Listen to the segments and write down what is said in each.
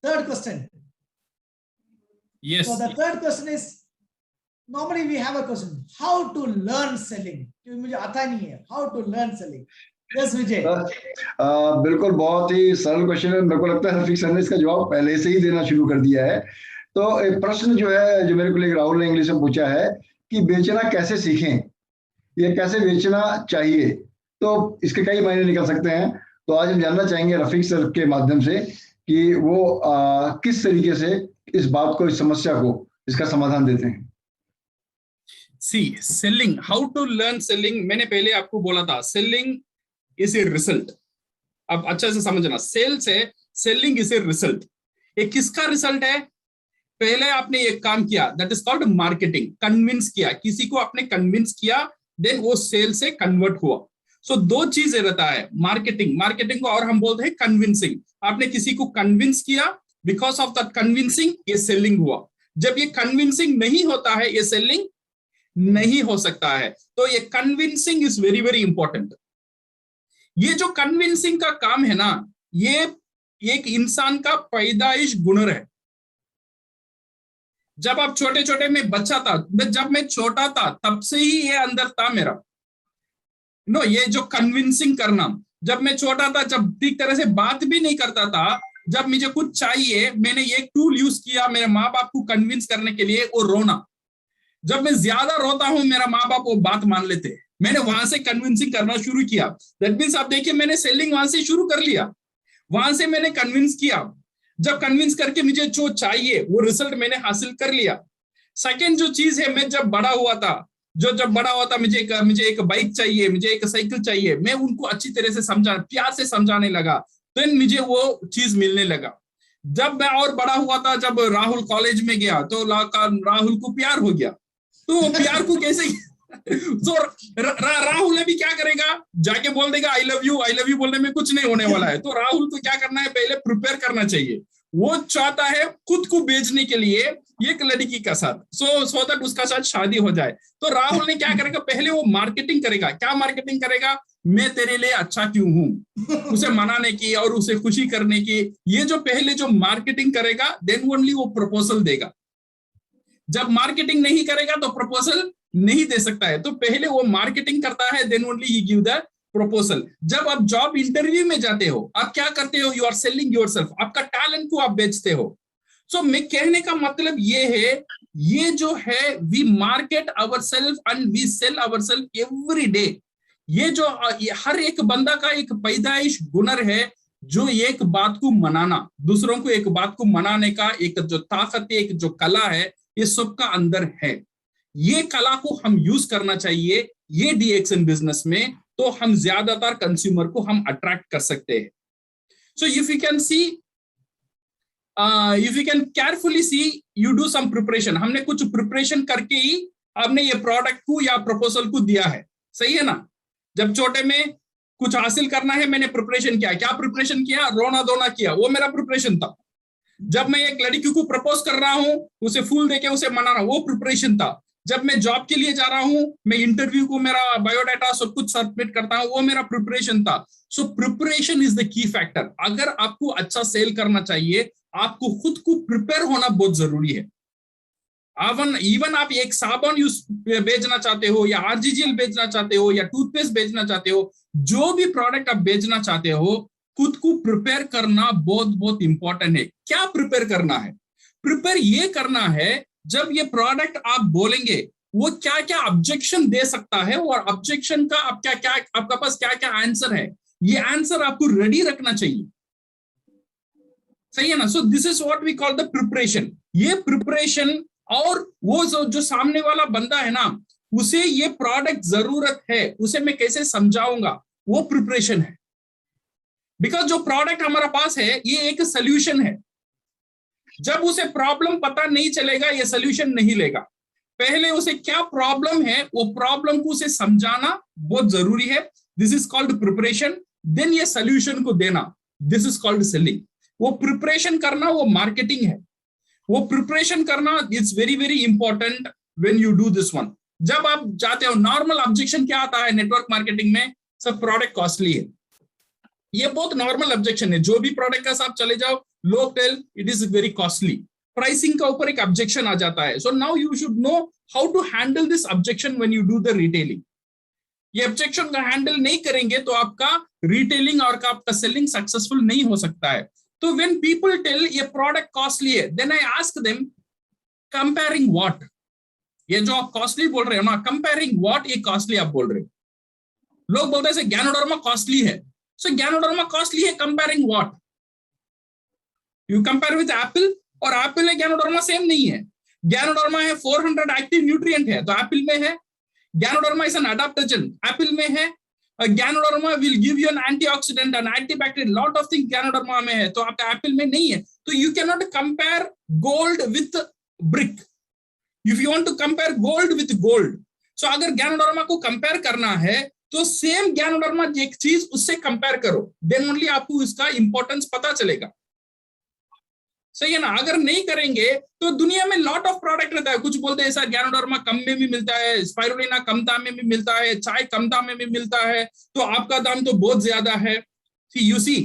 third question. Yes. So the third question is, normally we have a question, how to learn selling? क्योंकि मुझे आता नहीं है, how to learn selling. Yes, Vijay. बिल्कुल बहुत ही सरल क्वेश्चन है. मेरे को लगता है रफीक सर ने इसका जवाब पहले से ही देना शुरू कर दिया है. तो एक प्रश्न जो है, जो मेरे को राहुल ने इंग्लिश में पूछा है कि बेचना कैसे सीखें, ये कैसे बेचना चाहिए. तो इसके कई मायने निकल सकते हैं. तो आज हम जानना चाहेंगे रफीक सर के माध्यम से कि वो किस तरीके से इस बात को, इस समस्या को, इसका समाधान देते हैं. See, selling, how to learn selling. मैंने पहले आपको बोला था, selling is a result. अब अच्छा से समझना, सेल्स है, सेलिंग इज ए रिजल्ट. ये किसका रिजल्ट है? पहले आपने एक काम किया, that is called marketing. Convince किया, किसी को आपने कन्विंस किया, देन वो सेल से कन्वर्ट हुआ. सो दो चीजें रहता है, मार्केटिंग, मार्केटिंग को और हम बोलते हैं कन्विंसिंग. आपने किसी को कन्विंस किया, बिकॉज ऑफ दैट कन्विंसिंग ये सेलिंग हुआ. जब ये कन्विंसिंग नहीं होता है, ये सेलिंग नहीं हो सकता है. तो ये convincing is very very important. ये जो कन्विंसिंग का काम है ना, ये एक इंसान का पैदाइश गुण है. जब आप छोटे छोटे में बच्चा था, जब मैं छोटा था तब से ही ये अंदर था मेरा. ये जो कन्विंसिंग करना, जब मैं छोटा था, जब ठीक तरह से बात भी नहीं करता था, जब मुझे कुछ चाहिए, मैंने एक टूल यूज किया मेरे माँ बाप को कन्विंस करने के लिए, वो रोना. जब मैं ज्यादा रोता हूं, मेरा माँ बाप वो बात मान लेते हैं. मैंने वहां से कन्विंसिंग करना शुरू किया. दैट मीन्स आप देखिए, मैंने सेलिंग वहां से शुरू कर लिया, वहां से मैंने कन्विंस किया. जब कन्विंस करके मुझे जो चाहिए वो रिजल्ट मैंने हासिल कर लिया. सेकंड जो चीज है, मैं जब बड़ा हुआ था, जब बड़ा हुआ था, मुझे एक बाइक चाहिए, मुझे एक साइकिल चाहिए, मैं उनको अच्छी तरह से प्यार से समझाने लगा, तो मुझे वो चीज मिलने लगा. जब मैं और बड़ा हुआ था, जब राहुल कॉलेज में गया, तो राहुल को प्यार हो गया. तो प्यार को कैसे तो राहुल अभी क्या करेगा, जाके बोल देगा आई लव यू बोलने में कुछ नहीं होने वाला है. तो राहुल को क्या करना है, पहले प्रिपेयर करना चाहिए. वो चाहता है खुद को बेचने के लिए एक लड़की का साथ, सो दैट उसका साथ शादी हो जाए. तो राहुल ने क्या करेगा, पहले वो मार्केटिंग करेगा. क्या मार्केटिंग करेगा? मैं तेरे लिए अच्छा क्यों हूं, उसे मनाने की और उसे खुशी करने की. ये जो पहले जो मार्केटिंग करेगा, देन ओनली वो प्रपोजल देगा. जब मार्केटिंग नहीं करेगा तो प्रपोजल नहीं दे सकता है. तो पहले वो मार्केटिंग करता है, then only he give the proposal. जब आप जॉब इंटरव्यू में जाते हो, आप क्या करते हो, यू आर सेलिंग योरसेल्फ. आपका टैलेंट को आप बेचते हो. सो मैं कहने का मतलब ये है, ये जो है, we market ourself and we sell ourself every day. ये जो हर एक बंदा का एक पैदाइश गुण है, जो एक बात को मनाना, दूसरों को एक बात को मनाने का एक जो ताकत है, एक जो कला है, ये सबका अंदर है. ये कला को हम यूज करना चाहिए ये डीएक्सएन बिजनेस में, तो हम ज्यादातर कंज्यूमर को हम अट्रैक्ट कर सकते हैं. So if you can see, if you can carefully see, you do some preparation. हमने कुछ प्रिपरेशन करके ही हमने ये प्रोडक्ट को या प्रपोजल को दिया है, सही है ना. जब छोटे में कुछ हासिल करना है, मैंने प्रिपरेशन किया. क्या प्रिपरेशन किया? रोना धोना किया, वो मेरा प्रिपरेशन था. जब मैं एक लड़की को प्रपोज कर रहा हूं, उसे फूल देके उसे मनाना, वो प्रिपरेशन था. जब मैं जॉब के लिए जा रहा हूं, मैं इंटरव्यू को मेरा बायोडाटा सब कुछ सबमिट करता हूं, वो मेरा प्रिपरेशन था. So preparation is the key factor. अगर आपको अच्छा सेल करना चाहिए, आपको खुद को प्रिपेयर होना बहुत जरूरी है. इवन आप एक साबुन यूज बेचना चाहते हो, या आरजीजीएल बेचना चाहते हो, या टूथपेस्ट बेचना चाहते हो, जो भी प्रोडक्ट आप बेचना चाहते हो, खुद को प्रिपेयर करना बहुत बहुत इंपॉर्टेंट है. क्या प्रिपेयर करना है? प्रिपेयर ये करना है, जब ये प्रोडक्ट आप बोलेंगे, वो क्या क्या ऑब्जेक्शन दे सकता है, और ऑब्जेक्शन का आप क्या आपका पास क्या क्या आंसर है, ये आंसर आपको रेडी रखना चाहिए. सही है ना. So this is what we call the preparation. ये प्रिपरेशन, और वो जो सामने वाला बंदा है ना, उसे ये प्रोडक्ट जरूरत है, उसे मैं कैसे समझाऊंगा, वो प्रिपरेशन है. बिकॉज जो प्रोडक्ट हमारा पास है, ये एक सोल्यूशन है. जब उसे प्रॉब्लम पता नहीं चलेगा, ये सोल्यूशन नहीं लेगा. पहले उसे क्या प्रॉब्लम है, वो प्रॉब्लम को उसे समझाना बहुत जरूरी है. This is called preparation. Then ये सोल्यूशन को देना, दिस इज कॉल्ड सेलिंग. वो प्रिपरेशन करना, वो मार्केटिंग है. वो प्रिपरेशन करना it's very very important when you do this one. जब आप जाते हो, नॉर्मल ऑब्जेक्शन क्या आता है नेटवर्क मार्केटिंग में, सब प्रोडक्ट कॉस्टली है. ये बहुत नॉर्मल ऑब्जेक्शन है. जो भी प्रोडक्ट का साथ चले जाओ, लोग tell it is very costly, pricing का ऊपर एक ऑब्जेक्शन आ जाता है. So now you should know how to handle this objection when you do the retailing. ये ऑब्जेक्शन का हैंडल नहीं करेंगे तो आपका रिटेलिंग और आपका सेलिंग सक्सेसफुल नहीं हो सकता है. तो व्हेन पीपल टेल ये प्रोडक्ट कॉस्टली है, then I ask them comparing what. ये जो आप कॉस्टली बोल रहे हो ना, कंपेयरिंग व्हाट ये कॉस्टली आप बोल रहे हो. लोग बोलते हैं गैनोडर्मा कॉस्टली है. सो गैनोडर्मा कॉस्टली है comparing what? You compare with Apple, और एप्पल है गैनोडर्मा सेम नहीं है. गैनोडर्मा है 400 एक्टिव न्यूट्रिएंट है तो एप्पल में है. Ganoderma is an adaptogen, apple में है. Ganoderma will give you an antioxidant and antibacterial, lot of thing ganoderma में है तो आपका एप्पल में नहीं है. तो you can not compare gold with brick. If you want to compare gold with gold, so अगर गैनोडर्मा को कंपेयर करना है तो सेम गैनोडर्मा एक चीज उससे कंपेयर करो, देन ओनली आपको इसका इंपॉर्टेंस पता चलेगा. सही है ना. अगर नहीं करेंगे तो दुनिया में लॉट ऑफ प्रोडक्ट रहता है. कुछ बोलते हैं सर गैनोडर्मा कम में भी मिलता है, स्पाइरुलिना कम दाम में भी मिलता है, चाय कम दाम में भी मिलता है, तो आपका दाम तो बहुत ज्यादा है. यू सी,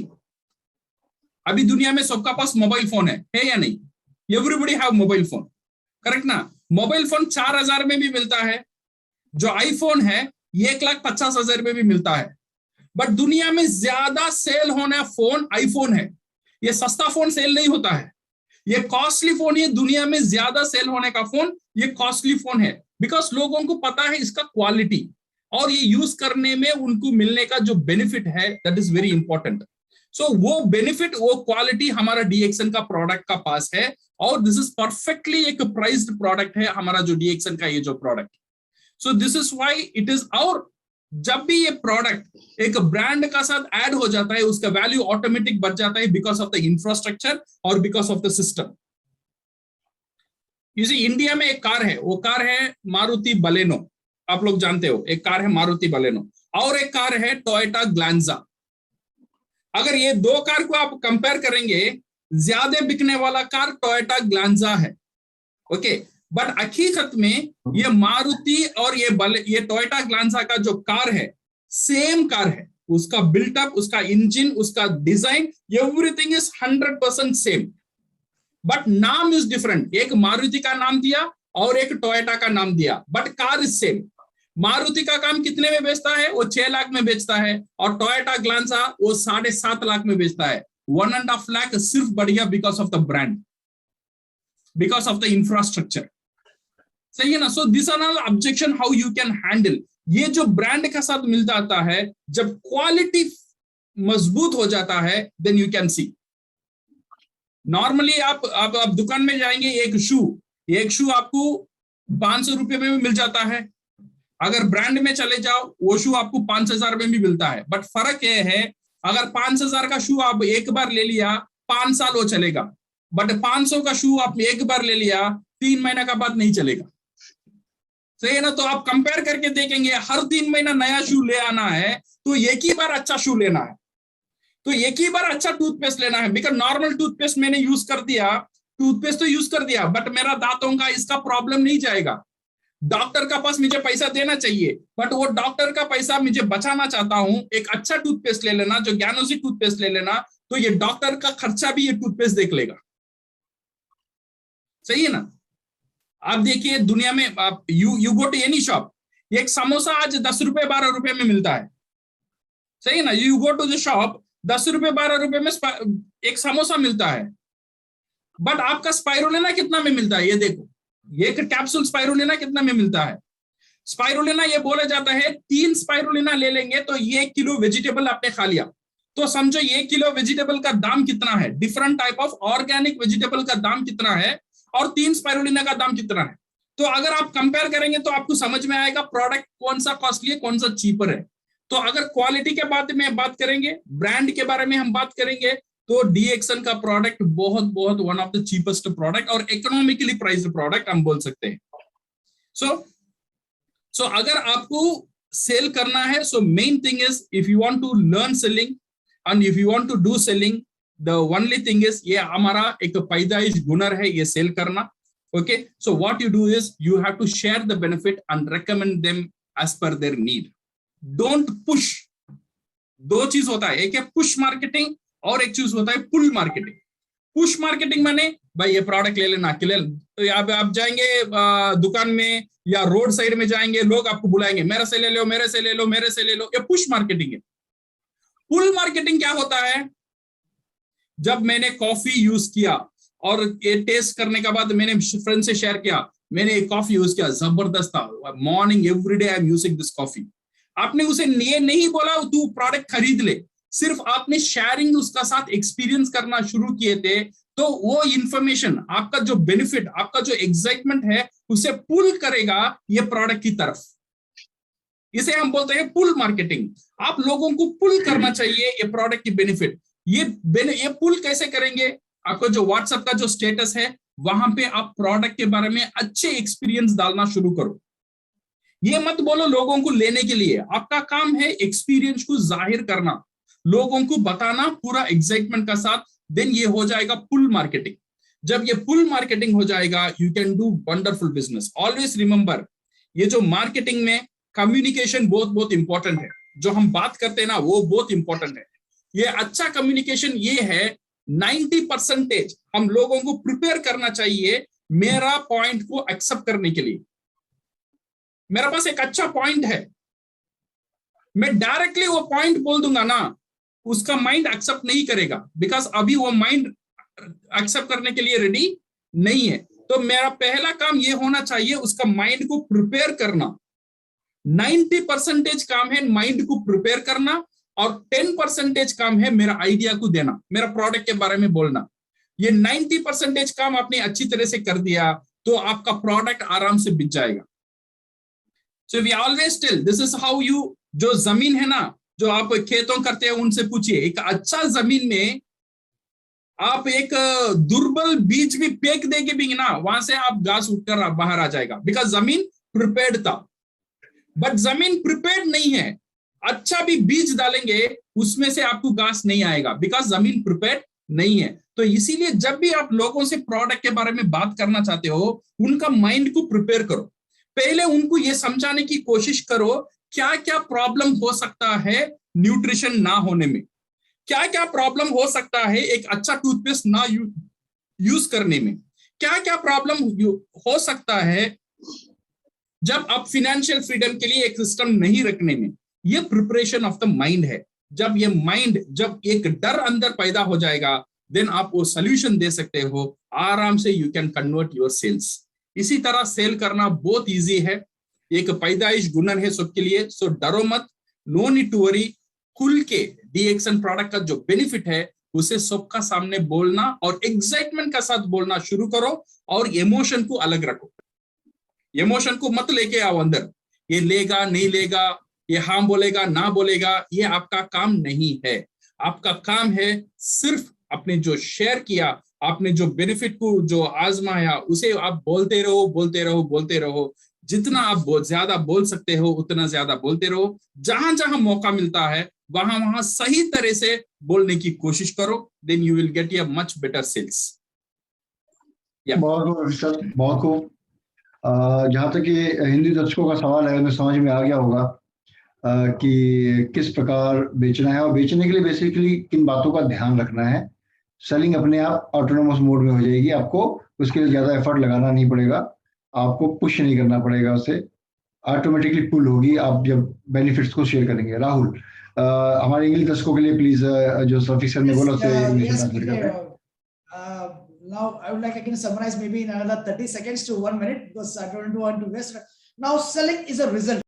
अभी दुनिया में सबका पास मोबाइल फोन है या नहीं? Everybody have mobile phone, correct ना. मोबाइल फोन 4000 में भी मिलता है. जो आईफोन है 1,50,000 में भी मिलता है. बट दुनिया में ज्यादा सेल होने फोन आईफोन है. ये सस्ता फोन सेल नहीं होता है, ये कॉस्टली फोन. ये दुनिया में ज्यादा सेल होने का फोन ये कॉस्टली फोन है, बिकॉज लोगों को पता है इसका क्वालिटी और ये यूज करने में उनको मिलने का जो बेनिफिट है दैट इज वेरी इंपॉर्टेंट. सो वो बेनिफिट, वो क्वालिटी हमारा डीएक्सएन का प्रोडक्ट का पास है, और दिस इज परफेक्टली एक प्राइस्ड प्रोडक्ट है हमारा जो डीएक्सएन का ये जो product. So this is why it is our. जब भी ये प्रोडक्ट एक ब्रांड का साथ ऐड हो जाता है उसका वैल्यू ऑटोमेटिक बढ़ जाता है बिकॉज ऑफ द इंफ्रास्ट्रक्चर और बिकॉज ऑफ द सिस्टम. इसी इंडिया में एक कार है, वो कार है मारुति बलेनो, आप लोग जानते हो. एक कार है मारुति बलेनो और एक कार है टोयोटा ग्लैंजा. अगर ये दो कार को आप कंपेयर करेंगे, ज्यादा बिकने वाला कार टोयोटा ग्लैंजा है. ओके, बट हकीकत में ये मारुति और ये टोयोटा ग्लैंजा का जो कार है सेम कार है. उसका बिल्टअप, उसका इंजन, उसका design, everything is 100% same, but नाम इज डिफरेंट. एक मारुति का नाम दिया और एक टोयोटा का नाम दिया, but car is same. Maruti का काम कितने में बेचता है? वो 6 लाख में बेचता है, और टोयोटा ग्लैंजा वो 7.5 लाख में बेचता है. 1.5 लाख सिर्फ बढ़िया because of the brand, because of the infrastructure. सही है ना. So this are all objection how you can handle. ये जो ब्रांड के साथ मिल जाता है, जब क्वालिटी मजबूत हो जाता है, then you can see. Normally आप दुकान में जाएंगे, एक शू आपको 500 रुपए में भी मिल जाता है. अगर ब्रांड में चले जाओ वो शू आपको 5,000 में भी मिलता है. बट फर्क ये है, अगर 5,000 का शू आप एक बार ले लिया 5 साल वो चलेगा, बट 500 का शू आप एक बार ले लिया 3 महीना का बाद नहीं चलेगा. सही है ना. तो आप कंपेयर करके देखेंगे, हर 3 महीना नया शू ले आना है तो एक ही बार अच्छा शू लेना है, तो एक ही बार अच्छा टूथपेस्ट लेना है. बिकॉज नॉर्मल टूथपेस्ट मैंने यूज कर दिया, टूथपेस्ट तो यूज कर दिया, बट मेरा दांतों का इसका प्रॉब्लम नहीं जाएगा. डॉक्टर का पास मुझे पैसा देना चाहिए, बट वो डॉक्टर का पैसा मुझे बचाना चाहता हूं. एक अच्छा टूथपेस्ट ले लेना, जो ज्ञानोसी टूथपेस्ट ले लेना, तो ये डॉक्टर का खर्चा भी ये टूथपेस्ट देख लेगा. सही है ना. आप देखिए दुनिया में, आप you go to any shop, एक समोसा आज 10 रुपए 12 रुपए में मिलता है. सही है ना. You go to the shop, 10 रुपए 12 रुपए में एक समोसा मिलता है, बट आपका स्पाइरुलिना कितना में मिलता है? ये देखो, एक कैप्सूल स्पाइरुलिना कितना में मिलता है? स्पाइरुलिना ये बोला जाता है 3 स्पाइरुलिना ले लेंगे तो 1 किलो वेजिटेबल आपने खा लिया. तो समझो 1 किलो वेजिटेबल का दाम कितना है, different type of organic vegetable का दाम कितना है, और 3 स्पाइरुलिना का दाम कितना है. तो अगर आप कंपेयर करेंगे तो आपको समझ में आएगा प्रोडक्ट कौन सा कॉस्टली है, कौन सा चीपर है. तो अगर क्वालिटी के बारे में बात करेंगे, ब्रांड के बारे में हम बात करेंगे, तो डीएक्सएन का प्रोडक्ट बहुत बहुत one of the cheapest product और इकोनॉमिकली प्राइस्ड प्रोडक्ट हम बोल सकते हैं. सो अगर आपको सेल करना है, so main thing is if you want to learn selling and if you want to do selling, the only thing is, ये हमारा एक पैदाइश गुनर है ये सेल करना. Okay, so what you do is you have to share the benefit and recommend them as per their need. Don't push. 2 चीज होता है, एक है पुश मार्केटिंग और एक चीज होता है पुल मार्केटिंग. पुश मार्केटिंग माने भाई ये प्रोडक्ट ले लेना, तो आप जाएंगे दुकान में या रोड साइड में जाएंगे, लोग आपको बुलाएंगे, मेरे से ले लो, मेरे से ले लो, मेरे से ले लो। ये पुश मार्केटिंग है। पुल मार्केटिंग क्या होता है? जब मैंने कॉफी यूज किया और ये टेस्ट करने के बाद मैंने फ्रेंड से शेयर किया, मैंने एक कॉफी यूज किया, जबरदस्त था, morning everyday I am using this coffee. आपने उसे ये नहीं बोला तू प्रोडक्ट खरीद ले, सिर्फ आपने शेयरिंग उसका साथ एक्सपीरियंस करना शुरू किए थे, तो वो इंफॉर्मेशन, आपका जो बेनिफिट, आपका जो एक्साइटमेंट है, उसे पुल करेगा ये प्रोडक्ट की तरफ। इसे हम बोलते हैं पुल मार्केटिंग। आप लोगों को पुल करना चाहिए ये प्रोडक्ट की बेनिफिट। ये पुल कैसे करेंगे? आपको जो व्हाट्सएप का जो स्टेटस है, वहां पे आप प्रोडक्ट के बारे में अच्छे एक्सपीरियंस डालना शुरू करो। ये मत बोलो लोगों को लेने के लिए, आपका काम है एक्सपीरियंस को जाहिर करना, लोगों को बताना पूरा एक्साइटमेंट का साथ। देन ये हो जाएगा पुल मार्केटिंग। जब ये पुल मार्केटिंग हो जाएगा, you can do wonderful business. Always remember, ये जो मार्केटिंग में कम्युनिकेशन बहुत बहुत इंपॉर्टेंट है। जो हम बात करते हैं ना, वो बहुत इंपॉर्टेंट है। ये अच्छा कम्युनिकेशन ये है 90% हम लोगों को प्रिपेयर करना चाहिए मेरा पॉइंट को एक्सेप्ट करने के लिए। मेरे पास एक अच्छा पॉइंट है, मैं डायरेक्टली वो पॉइंट बोल दूंगा ना, उसका माइंड एक्सेप्ट नहीं करेगा, बिकॉज अभी वो माइंड एक्सेप्ट करने के लिए रेडी नहीं है। तो मेरा पहला काम ये होना चाहिए उसका माइंड को प्रिपेयर करना। 90% काम है माइंड को प्रिपेयर करना, और 10% काम है मेरा आइडिया को देना, मेरा प्रोडक्ट के बारे में बोलना। ये 90% काम आपने अच्छी तरह से कर दिया तो आपका प्रोडक्ट आराम से बिक जाएगा। So we always tell, this is how you, जो जमीन है ना, जो आप खेतों करते हैं, उनसे पूछिए, एक अच्छा जमीन में आप एक दुर्बल बीज भी फेंक देंगे भी ना, वहां से आप घास उठकर बाहर आ जाएगा, बिकॉज जमीन प्रिपेयर्ड था। बट जमीन प्रिपेयर्ड नहीं है, अच्छा भी बीज डालेंगे उसमें से आपको घास नहीं आएगा, बिकॉज जमीन प्रिपेयर्ड नहीं है। तो इसीलिए जब भी आप लोगों से प्रोडक्ट के बारे में बात करना चाहते हो, उनका माइंड को प्रिपेयर करो। पहले उनको यह समझाने की कोशिश करो क्या क्या प्रॉब्लम हो सकता है न्यूट्रिशन ना होने में, क्या क्या प्रॉब्लम हो सकता है एक अच्छा टूथपेस्ट ना यूज करने में, क्या क्या प्रॉब्लम हो सकता है जब आप फिनेंशियल फ्रीडम के लिए एक सिस्टम नहीं रखने में। ये प्रिपरेशन ऑफ द माइंड है। जब ये माइंड, जब एक डर अंदर पैदा हो जाएगा, देन आप वो सोल्यूशन दे सकते हो आराम से, you can convert your sales. इसी तरह सेल करना बहुत इजी है, एक पैदाइश गुणन है सबके लिए। सो डरो मत, नो नीड टू वरी, खुल के डीएक्सन प्रोडक्ट का जो बेनिफिट है उसे सबका सामने बोलना और एक्साइटमेंट का साथ बोलना शुरू करो, और इमोशन को अलग रखो। इमोशन को मत लेके आओ अंदर, ये लेगा नहीं लेगा, ये हाँ बोलेगा ना बोलेगा, ये आपका काम नहीं है। आपका काम है सिर्फ आपने जो शेयर किया, आपने जो बेनिफिट को जो आजमाया, उसे आप बोलते रहो, बोलते रहो, बोलते रहो। जितना आप ज्यादा बोल सकते हो उतना ज्यादा बोलते रहो। जहां जहां मौका मिलता है वहां वहां सही तरह से बोलने की कोशिश करो, then you will get a much better sales. बहुत खूब। जहां तक ये हिंदी दर्शकों का सवाल है, उन्हें समझ में आ गया होगा कि किस प्रकार बेचना है, और बेचने के लिए बेसिकली किन बातों का ध्यान रखना है। सेलिंग अपने आप ऑटोनोमस मोड में हो जाएगी, आपको उसके लिए ज्यादा एफर्ट लगाना नहीं पड़ेगा, आपको पुश नहीं करना पड़ेगा, उससे ऑटोमेटिकली पुल होगी आप जब बेनिफिट्स को शेयर करेंगे। राहुल, हमारे इंग्लिश दर्शकों के लिए प्लीज जो सफिक सर ने बोला उसे इंग्लिश में ट्रांसलेट करें। Now I would like again to summarize maybe in another 30 seconds to 1 minute, because I don't want to waste. Now selling is a result.